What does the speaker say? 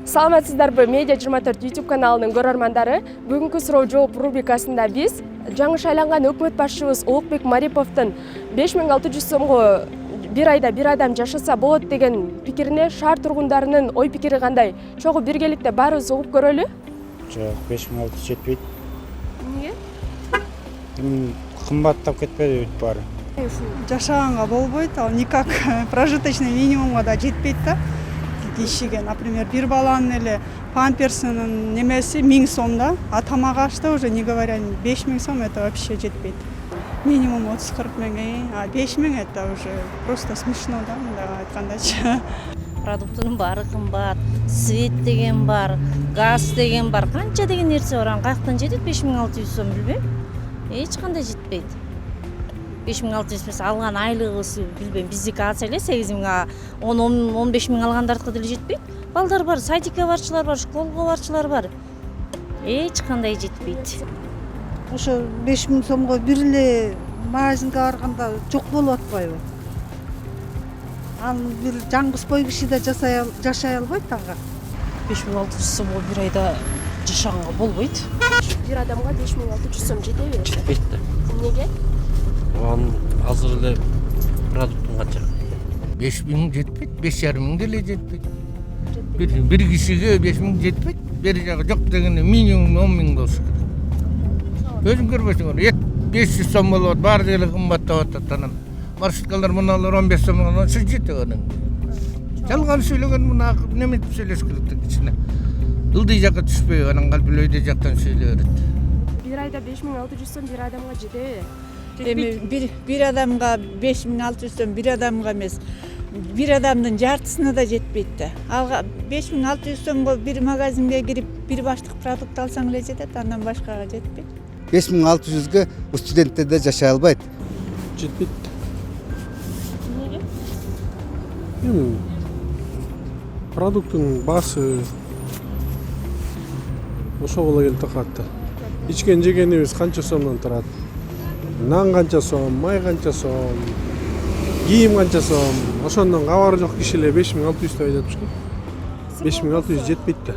Саламатсыздарбы, Медиа 24 YouTube каналынын көрөрмандары. Бүгүнкү суроо жооп рубрикасында биз жаңы шайланган өкмөт башчыбыз Улукбек Мариповдун 5600 сомго бир айда бир адам жашаса болот деген пикирине шаар тургундарынын ой пикири кандай? Чогуу биргеликте баарыбыз угуп көрөлү. Жок, 5600 жетпейт. Эмнеге? Кымбаттап кетпеди бүт баары. Жашаганга болбойт, ал никак прожиточный минимумга да жетпейт да. Кишиге, например, бир баланын эле памперсинин немеси 1000 сом да, а тамак ашты уже не говоря, 5000 сом это вообще жетпейт. Минимум 30-40 миң, а 5000 это уже просто смешно да, мындай айткандачы. Продуктунун баары кымбат, свет деген бар, газ деген бар, канча деген нерсе бар. Каяктан жетет 5600 сом билбейм. Эч кандай жетпейт. 5600 эмес алган айлыгыбыз билбейм. Биздики алса эле 8000, 10-15 миң алгандардыкы деле жетпейт. Балдар бар, садикке барчылар бар, школго барчылар бар. Эч кандай жетпейт. Ошо 5000 сомго бир эле магазинге барганда жок болуп атпайбы? Ал бир жаңгыс бой киши да жашай албайт ага. 5600 сомго бир айда жашаганга болбойт. Бир адамга 5600 сом жетеби? Жетпейт да. Эмнеге? Анын азыр эле продуктун канча? 5000 жетпейт, 5500 деле жетпейт. Бир кишиге 5000 жетпейт, бери жагы жок дегенде минимум 10 миң болуш керек. Өзүң көрбөсүңөр, 500 сом болот, баары деле кымбаттап атат анан. Маршруткалар мыналар 15 сомго сиз жетет анан. Жалган сүйлөгөн мына неметип сүйлөш керек кичине. Ылдый жакка түшпөй, анан калп өйдө жактан сүйлөй берет. Бир айда 5600 сом бир адамга жетеби? Эми бир адамга 5600 сом бир адамга эмес, бир адамдын жартысына да жетпейт да. Алга 5600 сомго бир магазинге кирип бир баштык продукт алсаң эле жетет, андан башкага жетпейт. 5600га студенттер да жашай албайт. Жетпейт. Эмнеге? Продукттун баасы ошого эле келип такат да. Ичкен жегенибиз канча сомдон турат? Нан канча сом, май канча сом, кийим канча сом. Ошондон кабары жок кишилер 5600 деп айтат бишки. 5600 жетпейт да.